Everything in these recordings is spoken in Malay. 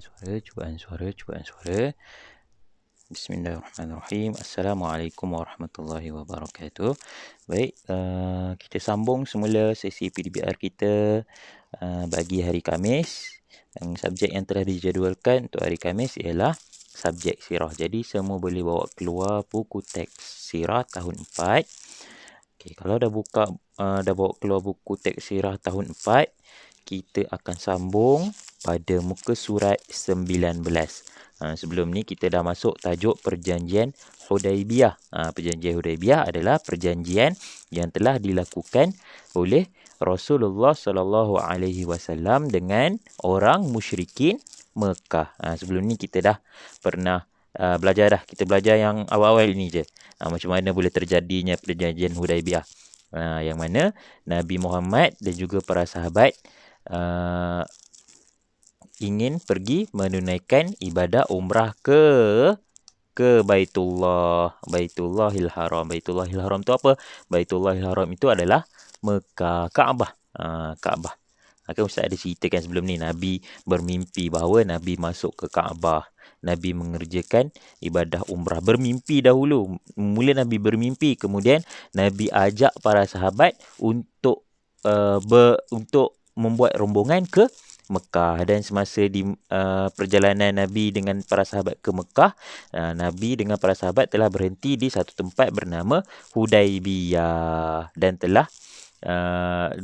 cubaan suara. Bismillahirrahmanirrahim. Assalamualaikum warahmatullahi wabarakatuh. Baik, kita sambung semula sesi PDBR kita bagi hari Khamis. Subjek yang telah dijadualkan untuk hari Khamis ialah subjek sirah. Jadi semua boleh bawa keluar buku teks sirah tahun 4. Okay, kalau dah bawa keluar buku teks sirah tahun 4, kita akan sambung pada muka surat 19. Sebelum ni kita dah masuk tajuk perjanjian Hudaibiyah. Perjanjian Hudaibiyah adalah perjanjian yang telah dilakukan oleh Rasulullah sallallahu alaihi wasallam dengan orang musyrikin Mekah. Sebelum ni kita dah pernah belajar dah. Kita belajar yang awal-awal ini je. Macam mana boleh terjadinya perjanjian Hudaibiyah. Yang mana Nabi Muhammad dan juga para sahabat ingin pergi menunaikan ibadah umrah ke Baitullahil Haram. Baitullahil Haram tu apa? Baitullahil Haram itu adalah Mekah, Kaabah. Kaabah. Kan Ustaz ada ceritakan sebelum ni, Nabi bermimpi bahawa Nabi masuk ke Kaabah. Nabi mengerjakan ibadah umrah. Bermimpi dahulu. Mula Nabi bermimpi, kemudian Nabi ajak para sahabat untuk membuat rombongan ke Mekah. Dan semasa di perjalanan Nabi dengan para sahabat ke Mekah, Nabi dengan para sahabat telah berhenti di satu tempat bernama Hudaibiyah dan telah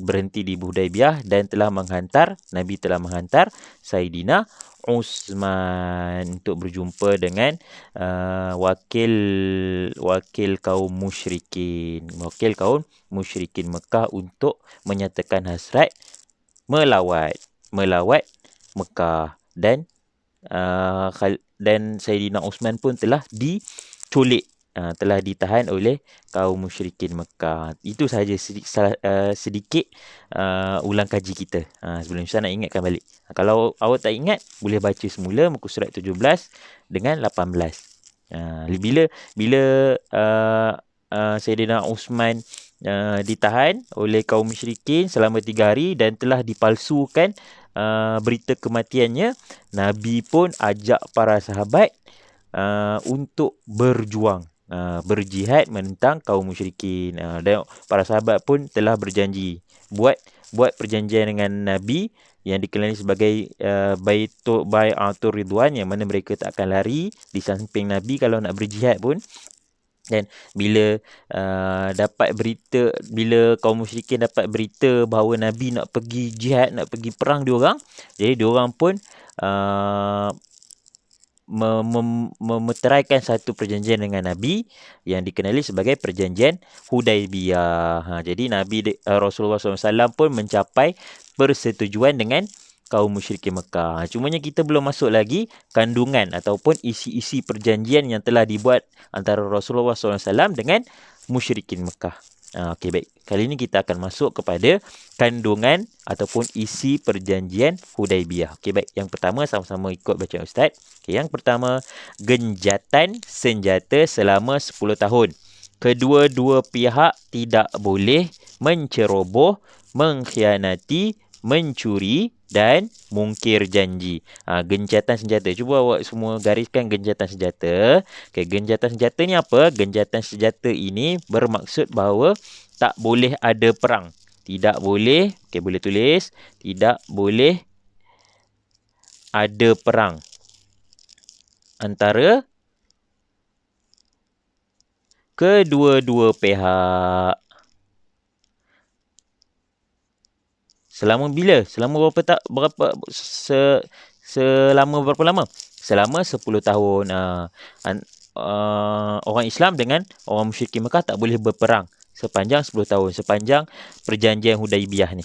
berhenti di Hudaibiyah dan Nabi telah menghantar Saidina Utsman untuk berjumpa dengan wakil kaum musyrikin Mekah untuk menyatakan hasrat melawat Mekah. Dan Saidina Utsman pun telah diculik, telah ditahan oleh kaum musyrikin Mekah. Itu sahaja sedikit ulang kaji kita. Sebelum saya nak ingatkan balik. Kalau awak tak ingat, boleh baca semula muka surat 17 dengan 18. Bila Saidina Utsman ditahan oleh kaum musyrikin selama 3 hari dan telah dipalsukan berita kematiannya, Nabi pun ajak para sahabat untuk berjuang, berjihad menentang kaum musyrikin. Dan para sahabat pun telah berjanji buat perjanjian dengan Nabi yang dikenali sebagai Bai'atur Ridwan, yang mana mereka tak akan lari di samping Nabi kalau nak berjihad pun. Dan bila kaum musyrikin dapat berita bahawa Nabi nak pergi jihad, nak pergi perang diorang, jadi diorang pun memeteraikan satu perjanjian dengan Nabi yang dikenali sebagai perjanjian Hudaibiyah. Jadi Rasulullah SAW pun mencapai persetujuan dengan kaum musyrikin Mekah. Cumanya kita belum masuk lagi kandungan ataupun isi-isi perjanjian yang telah dibuat antara Rasulullah SAW dengan musyrikin Mekah. Okey, baik. Kali ini kita akan masuk kepada kandungan ataupun isi perjanjian Hudaibiyah. Okey, baik. Yang pertama, sama-sama ikut bacaan Ustaz. Okey, yang pertama, genjatan senjata selama 10 tahun. Kedua-dua pihak tidak boleh menceroboh, mengkhianati, mencuri dan mungkir janji. Gencatan senjata. Cuba awak semua gariskan gencatan senjata. Okay, gencatan senjata ni apa? Gencatan senjata ini bermaksud bahawa tak boleh ada perang. Tidak boleh, boleh tulis, tidak boleh ada perang antara kedua-dua pihak. Selama bila? Selama berapa lama? Selama 10 tahun. Orang Islam dengan orang musyrikin Mekah tak boleh berperang sepanjang 10 tahun. Sepanjang perjanjian Hudaibiyah ni.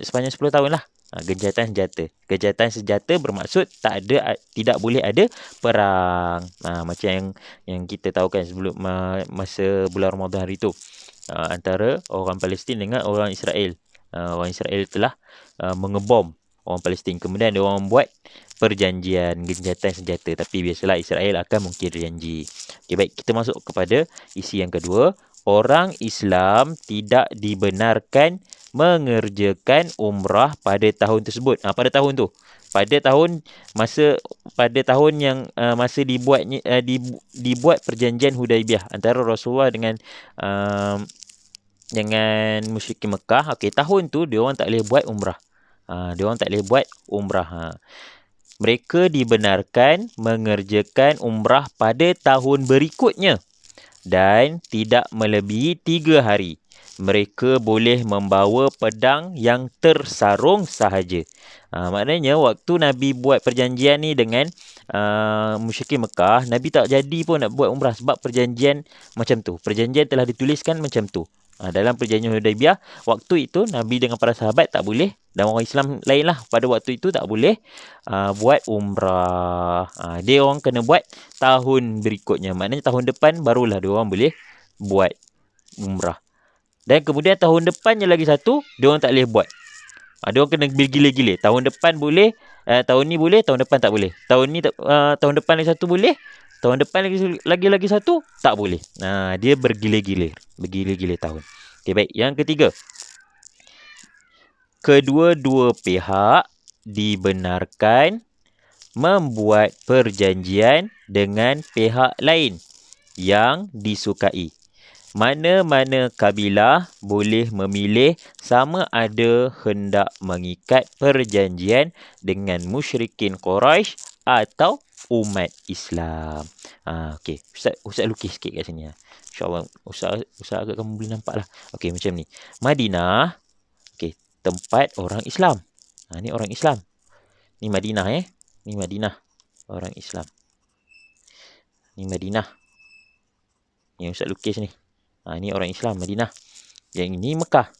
Sepanjang 10 tahun lah. Gencatan senjata. Gencatan senjata bermaksud tidak boleh ada perang. Macam yang kita tahu kan sebelum masa bulan Ramadan hari tu. Antara orang Palestin dengan orang Israel. Orang Israel telah mengebom orang Palestin. Kemudian dia orang buat perjanjian gencatan senjata. Tapi biasalah Israel akan mungkir janji. Okay, baik. Kita masuk kepada isi yang kedua. Orang Islam tidak dibenarkan mengerjakan umrah pada tahun tersebut. Pada tahun tu. pada tahun yang masa dibuat perjanjian Hudaibiyah antara Rasulullah dengan musyrikin Mekah. Okey, tahun tu dia orang tak boleh buat umrah. Dia orang tak boleh buat umrah. Mereka dibenarkan mengerjakan umrah pada tahun berikutnya dan tidak melebihi 3 hari. Mereka boleh membawa pedang yang tersarung sahaja. Maknanya waktu Nabi buat perjanjian ni dengan musyrikin Mekah, Nabi tak jadi pun nak buat umrah sebab perjanjian macam tu. Perjanjian telah dituliskan macam tu. Dalam perjanjian Hudaibiyah, waktu itu Nabi dengan para sahabat tak boleh, dan orang Islam lainlah pada waktu itu tak boleh buat umrah. Dia orang kena buat tahun berikutnya. Maknanya tahun depan barulah dia orang boleh buat umrah. Dan kemudian tahun depannya lagi satu, dia orang tak boleh buat. Dia orang kena bergila-gila. Tahun depan boleh, tahun ni boleh, tahun depan tak boleh. Tahun depan lagi satu boleh, tahun depan lagi satu tak boleh. Dia bergila-gila tahun. Okey, baik. Yang ketiga, kedua-dua pihak dibenarkan membuat perjanjian dengan pihak lain yang disukai. Mana-mana kabilah boleh memilih sama ada hendak mengikat perjanjian dengan musyrikin Quraisy atau umat Islam. Okey, Ustaz lukis sikit kat sini. InsyaAllah Ustaz agak kamu boleh nampak lah. Okey, macam ni. Madinah, okey, tempat orang Islam. Ni orang Islam. Ni Madinah Ni Madinah, orang Islam. Ni Madinah. Ni Ustaz lukis ni. Ni orang Islam, Madinah. Yang ini Mekah.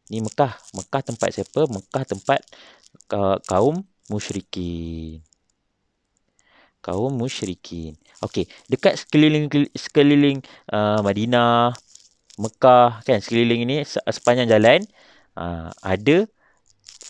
Ni Mekah. Mekah tempat siapa? Mekah tempat kaum musyrikin. Kaum musyrikin. Okey, dekat sekeliling Madinah, Mekah kan, sekeliling ini sepanjang jalan ada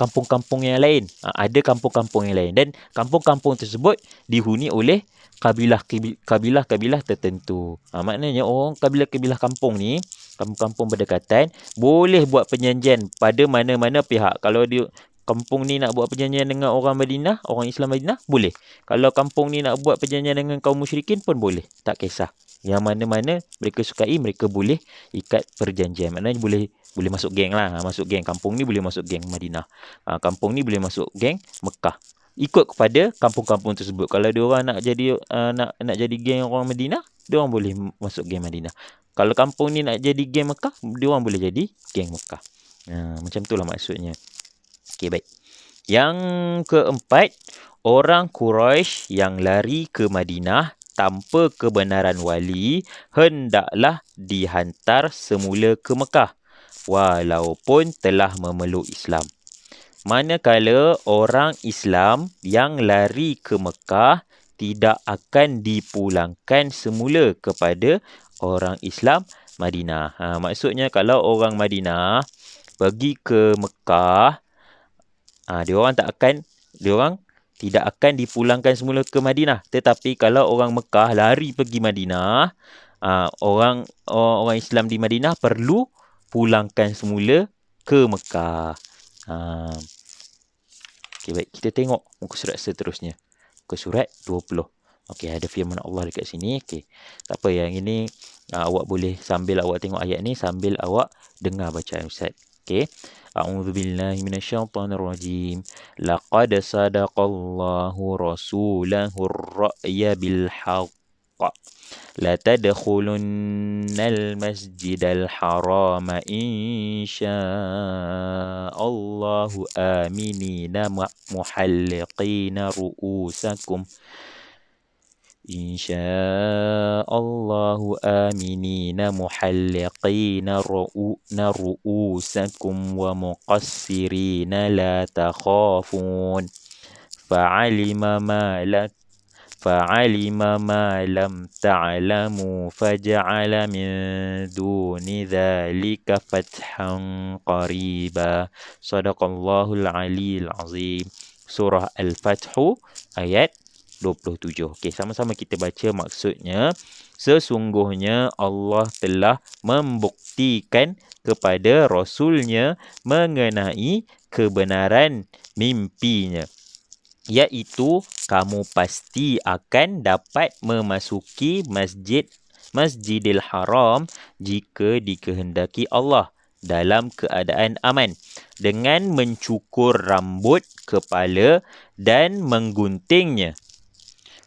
kampung-kampung yang lain. Ada kampung-kampung yang lain, dan kampung-kampung tersebut dihuni oleh kabilah-kabilah tertentu. Maknanya orang kabilah-kabilah kampung ni, kampung-kampung berdekatan, boleh buat perjanjian pada mana-mana pihak. Kalau dia kampung ni nak buat perjanjian dengan orang Madinah, orang Islam Madinah, boleh. Kalau kampung ni nak buat perjanjian dengan kaum musyrikin pun boleh. Tak kisah. Yang mana-mana mereka sukai, mereka boleh ikat perjanjian. Maknanya boleh masuk geng lah. Masuk geng. Kampung ni boleh masuk geng Madinah. Kampung ni boleh masuk geng Mekah. Ikut kepada kampung-kampung tersebut. Kalau dia orang nak jadi geng orang Madinah, dia orang boleh masuk geng Madinah. Kalau kampung ni nak jadi geng Mekah, dia orang boleh jadi geng Mekah. Macam itulah maksudnya. Okey, baik. Yang keempat, orang Quraisy yang lari ke Madinah tanpa kebenaran wali hendaklah dihantar semula ke Mekah walaupun telah memeluk Islam. Manakala orang Islam yang lari ke Mekah tidak akan dipulangkan semula kepada orang Islam Madinah. Maksudnya kalau orang Madinah pergi ke Mekah, dia orang tidak akan dipulangkan semula ke Madinah. Tetapi kalau orang Mekah lari pergi Madinah, orang Islam di Madinah perlu pulangkan semula ke Mekah. Okey, baik, kita tengok muka surat seterusnya. Muka surat 20. Okey, ada firman Allah dekat sini. Okey, tak apa, yang ini awak boleh sambil awak tengok ayat ni, sambil awak dengar bacaan Ustaz. Okey. A'udzu billahi minasyaitonir rajim. Laqad sadaqallahu rasulahu ar-ra'ya bil haqq. La tadkhulunnal masjidal harama insya'allahu aminina muhalliqina ru'usakum. Insya'allahu aminina muhalliqina ru'usakum wa muqassirina la takhafun. Fa'alima ma lam ta'lamu faja'ala min duni dhalika fathan qariba. Sadaqallahul aliyyil azim. Surah Al-Fathu ayat 27. Okey, sama-sama kita baca maksudnya. Sesungguhnya Allah telah membuktikan kepada Rasulnya mengenai kebenaran mimpinya, iaitu kamu pasti akan dapat memasuki Masjidil Haram jika dikehendaki Allah dalam keadaan aman, dengan mencukur rambut kepala dan mengguntingnya,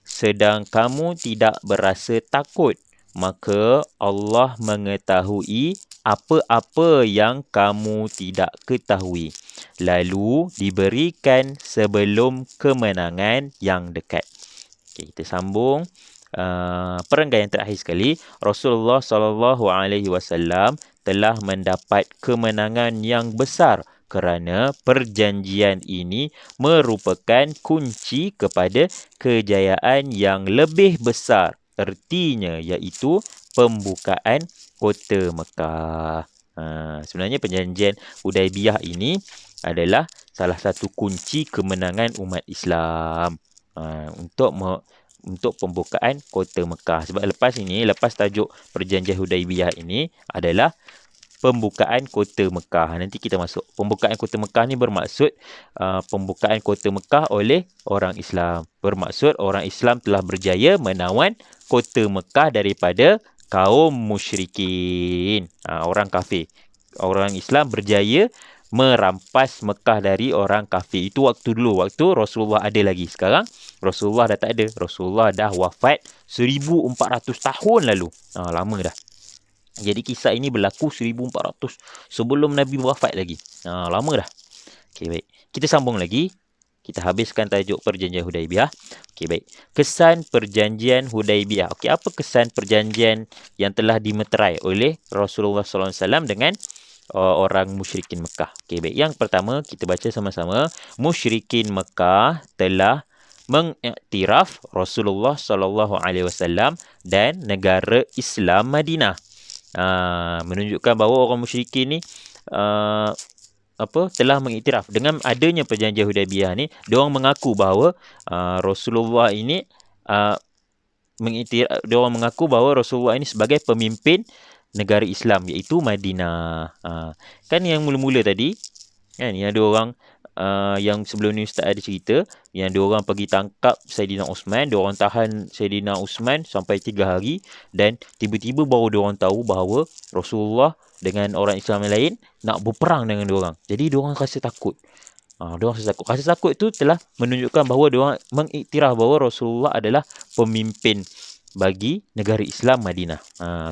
sedang kamu tidak berasa takut, maka Allah mengetahui apa-apa yang kamu tidak ketahui, lalu diberikan sebelum kemenangan yang dekat. Okay, kita sambung. Perenggan yang terakhir sekali, Rasulullah SAW telah mendapat kemenangan yang besar kerana perjanjian ini merupakan kunci kepada kejayaan yang lebih besar, ertinya iaitu pembukaan kota Mekah. Sebenarnya perjanjian Hudaibiyah ini adalah salah satu kunci kemenangan umat Islam untuk pembukaan kota Mekah. Sebab lepas tajuk perjanjian Hudaibiyah ini adalah pembukaan kota Mekah. Nanti kita masuk. Pembukaan kota Mekah ni bermaksud pembukaan kota Mekah oleh orang Islam. Bermaksud orang Islam telah berjaya menawan kota Mekah daripada kaum musyrikin, orang kafir. Orang Islam berjaya merampas Mekah dari orang kafir. Itu waktu dulu, waktu Rasulullah ada lagi. Sekarang Rasulullah dah tak ada. Rasulullah dah wafat 1400 tahun lalu. Lama dah. Jadi kisah ini berlaku 1400 sebelum Nabi wafat lagi. Lama dah. Okey, baik. Kita sambung lagi. Kita habiskan tajuk perjanjian Hudaibiyah. Okey, baik. Kesan perjanjian Hudaibiyah. Okey, apa kesan perjanjian yang telah dimeterai oleh Rasulullah SAW dengan orang musyrikin Mekah? Okey, baik. Yang pertama, kita baca sama-sama. Musyrikin Mekah telah mengiktiraf Rasulullah SAW dan negara Islam Madinah. Menunjukkan bahawa orang musyrikin ni telah mengiktiraf dengan adanya perjanjian Hudaibiyah ni. Diorang mengaku bahawa Rasulullah ini diorang mengaku bahawa Rasulullah ini sebagai pemimpin negara Islam, iaitu Madinah. Kan yang mula-mula tadi kan, yang ada orang yang sebelum ni Ustaz ada cerita, yang diorang pergi tangkap Saidina Osman, diorang tahan Saidina Osman sampai 3 hari, dan tiba-tiba baru diorang tahu bahawa Rasulullah dengan orang Islam yang lain nak berperang dengan diorang. Jadi diorang rasa takut. Rasa takut tu telah menunjukkan bahawa diorang mengiktiraf bahawa Rasulullah adalah pemimpin bagi negara Islam Madinah.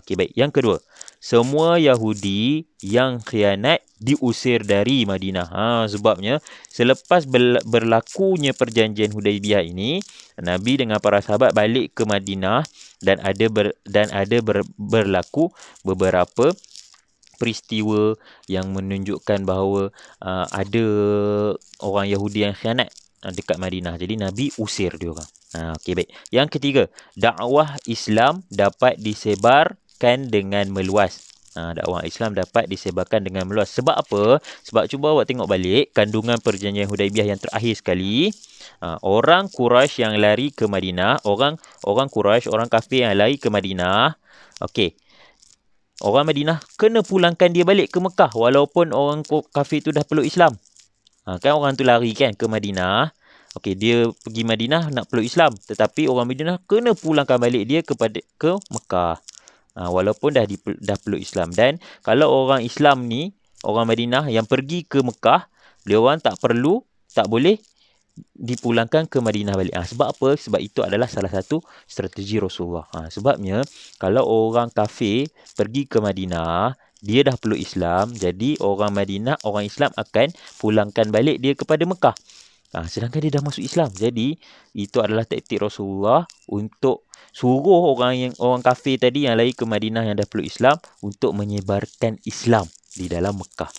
Okey, baik. Yang kedua, semua Yahudi yang khianat diusir dari Madinah. Sebabnya selepas berlakunya perjanjian Hudaibiyah ini, Nabi dengan para sahabat balik ke Madinah, dan ada berlaku beberapa peristiwa yang menunjukkan bahawa ada orang Yahudi yang khianat dekat Madinah. Jadi Nabi usir dia orang. Okey, baik. Yang ketiga, dakwah Islam dapat disebarkan dengan meluas. Dakwah Islam dapat disebarkan dengan meluas. Sebab apa? Sebab cuba awak tengok balik kandungan perjanjian Hudaibiyah yang terakhir sekali. Orang Quraisy yang lari ke Madinah, orang Quraisy, orang kafir yang lari ke Madinah. Okey. Orang Madinah kena pulangkan dia balik ke Mekah walaupun orang kafir tu dah peluk Islam. Kan orang tu lari kan ke Madinah. Okey, dia pergi Madinah nak peluk Islam, tetapi orang Madinah kena pulangkan balik dia ke Mekah. Walaupun dah peluk Islam. Dan kalau orang Islam ni, orang Madinah yang pergi ke Mekah, dia orang tak boleh dipulangkan ke Madinah balik. Sebab apa? Sebab itu adalah salah satu strategi Rasulullah. Sebabnya kalau orang kafir pergi ke Madinah, dia dah peluk Islam, jadi orang Madinah, orang Islam akan pulangkan balik dia kepada Mekah. Sedangkan dia dah masuk Islam. Jadi itu adalah taktik Rasulullah untuk suruh orang kafir tadi yang lari ke Madinah yang dah peluk Islam untuk menyebarkan Islam di dalam Mekah.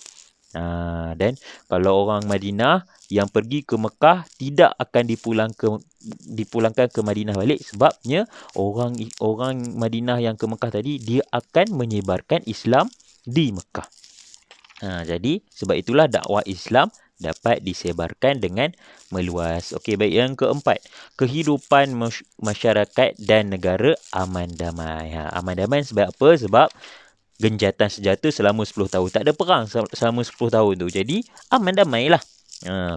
Dan kalau orang Madinah yang pergi ke Mekah tidak akan dipulangkan ke Madinah balik, sebabnya orang Madinah yang ke Mekah tadi dia akan menyebarkan Islam di Mekah. Jadi sebab itulah dakwah Islam dapat disebarkan dengan meluas. Okey, baik. Yang keempat, kehidupan masyarakat dan negara aman damai. Aman damai sebab apa? Sebab genjatan senjata selama 10 tahun. Tak ada perang selama 10 tahun tu. Jadi, aman damai lah.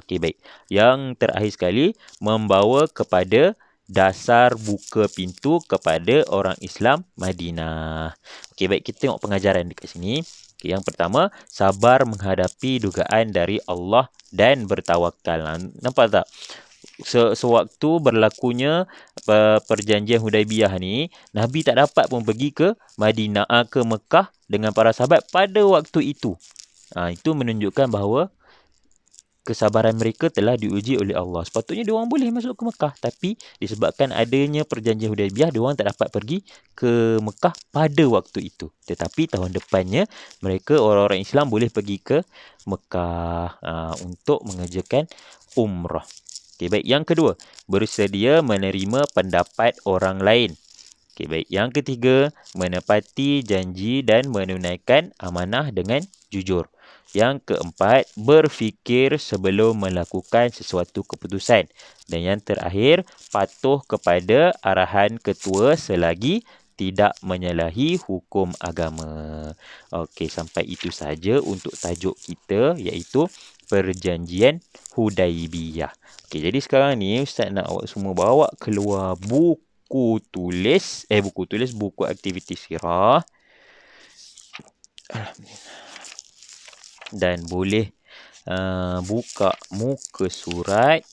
Okey, baik. Yang terakhir sekali, membawa kepada dasar buka pintu kepada orang Islam Madinah. Okey, baik. Kita tengok pengajaran dekat sini. Okay, yang pertama, sabar menghadapi dugaan dari Allah dan bertawakal. Nampak tak? Sewaktu berlakunya perjanjian Hudaibiyah ni, Nabi tak dapat pun pergi ke Madinah, ke Mekah dengan para sahabat pada waktu itu. Itu menunjukkan bahawa kesabaran mereka telah diuji oleh Allah. Sepatutnya diorang boleh masuk ke Mekah, tapi disebabkan adanya perjanjian Hudaibiyah, diorang tak dapat pergi ke Mekah pada waktu itu. Tetapi tahun depannya, mereka orang-orang Islam boleh pergi ke Mekah untuk mengerjakan umrah. Okay, baik. Yang kedua, bersedia menerima pendapat orang lain. Okay, baik. Yang ketiga, menepati janji dan menunaikan amanah dengan jujur. Yang keempat, berfikir sebelum melakukan sesuatu keputusan. Dan yang terakhir, patuh kepada arahan ketua selagi tidak menyalahi hukum agama. Okey, sampai itu saja untuk tajuk kita, iaitu Perjanjian Hudaibiyah. Okey, jadi sekarang ni Ustaz nak awak semua bawa keluar buku aktiviti sirah. Dan boleh buka muka surat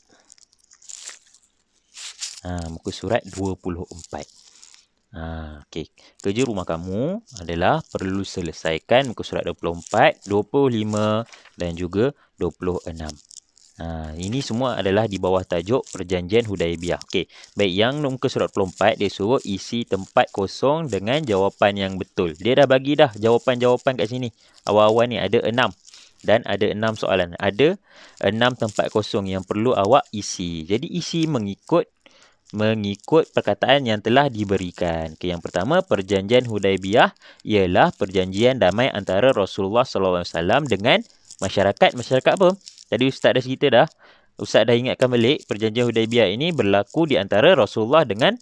muka surat 24. Okey. Kerja rumah kamu adalah perlu selesaikan muka surat 24, 25 dan juga 26. Ini semua adalah di bawah tajuk Perjanjian Hudaibiyah. Okey. Baik, yang muka surat 24 dia suruh isi tempat kosong dengan jawapan yang betul. Dia dah bagi dah jawapan-jawapan kat sini. Awal-awal ni ada 6. Dan ada 6 soalan. Ada 6 tempat kosong yang perlu awak isi. Jadi isi mengikut perkataan yang telah diberikan. Okay, yang pertama, Perjanjian Hudaibiyah ialah perjanjian damai antara Rasulullah SAW dengan masyarakat. Masyarakat apa? Tadi Ustaz dah cerita dah. Ustaz dah ingatkan balik, Perjanjian Hudaibiyah ini berlaku di antara Rasulullah dengan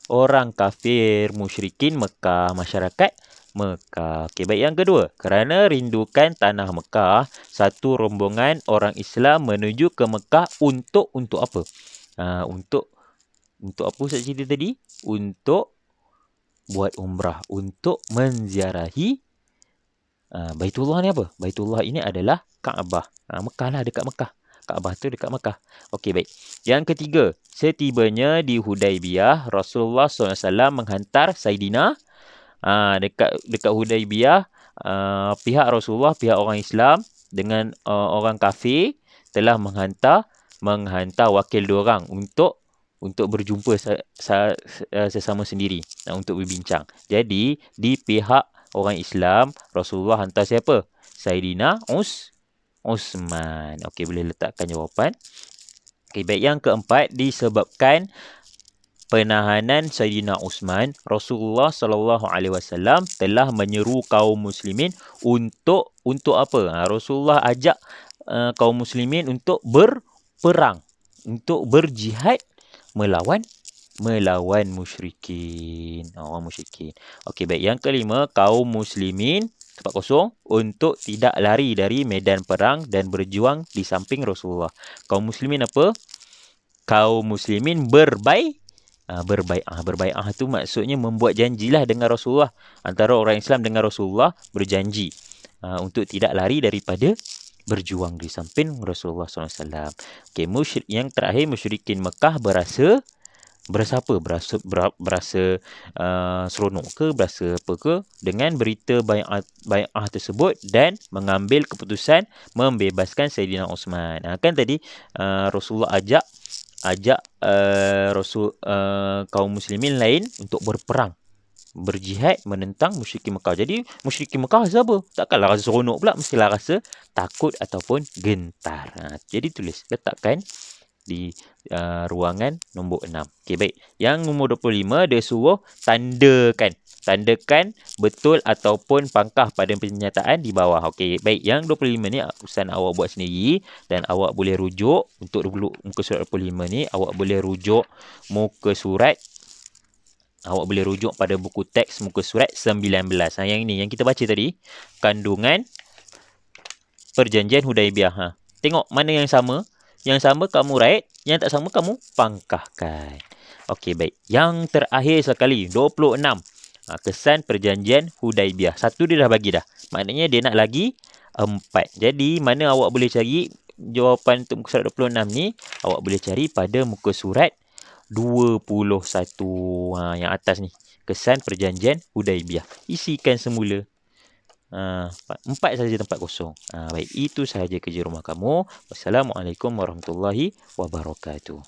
orang kafir, musyrikin Mekah, masyarakat Mekah. Okey, baik. Yang kedua, kerana rindukan tanah Mekah, satu rombongan orang Islam menuju ke Mekah untuk apa? Untuk apa Ustaz cerita tadi? Untuk buat umrah, untuk menziarahi Baitullah ni apa? Baitullah ini adalah Kaabah. Mekah lah, dekat Mekah. Kaabah tu dekat Mekah. Okey, baik. Yang ketiga, setibanya di Hudaibiyah, Rasulullah SAW menghantar Saidina dekat Hudaibiyah, pihak Rasulullah, pihak orang Islam dengan orang kafir telah menghantar wakil diorang untuk berjumpa sesama sendiri, untuk berbincang. Jadi, di pihak orang Islam, Rasulullah hantar siapa? Saidina Uthman. Okey, boleh letakkan jawapan. Okey, baik. Yang keempat, disebabkan penahanan Saidina Uthman, Rasulullah SAW telah menyeru kaum muslimin untuk apa? Rasulullah ajak kaum muslimin untuk berperang, untuk berjihad melawan musyrikin. Orang musyrikin. Okey, baik. Yang kelima, kaum muslimin, tempat kosong, untuk tidak lari dari medan perang dan berjuang di samping Rasulullah. Kaum muslimin apa? Kaum muslimin berbai'ah tu maksudnya membuat janjilah dengan Rasulullah. Antara orang Islam dengan Rasulullah berjanji untuk tidak lari daripada berjuang di samping Rasulullah SAW. Okey, yang terakhir, musyrikin Mekah berasa apa? Berasa seronok ke, berasa apa ke dengan berita bai'ah tersebut dan mengambil keputusan membebaskan Saidina Uthman. Kan tadi Rasulullah ajak kaum muslimin lain untuk berperang, berjihad menentang musyrikin Mekah. Jadi musyrikin Mekah rasa apa? Takkanlah rasa seronok pula, mestilah rasa takut ataupun gentar. Jadi letakkan di ruangan nombor 6. Okey, baik. Yang nombor 25, dia suruh tandakan betul ataupun pangkah pada pernyataan di bawah. Okey, baik. Yang 25 ni Ustaz awak buat sendiri dan awak boleh rujuk untuk muka surat 25 ni, awak boleh rujuk muka surat Awak boleh rujuk pada buku teks muka surat 19. Yang ini, yang kita baca tadi. Kandungan Perjanjian Hudaibiyah. Tengok mana yang sama. Yang sama kamu write, yang tak sama kamu pangkahkan. Okey, baik. Yang terakhir sekali, 26. Kesan Perjanjian Hudaibiyah. Satu dia dah bagi dah. Maknanya dia nak lagi 4. Jadi, mana awak boleh cari jawapan untuk muka surat 26 ni? Awak boleh cari pada muka surat 21. Yang atas ni. Kesan Perjanjian Hudaibiyah. Isikan semula. 4 saja tempat kosong. Baik, itu sahaja kerja rumah kamu. Wassalamualaikum warahmatullahi wabarakatuh.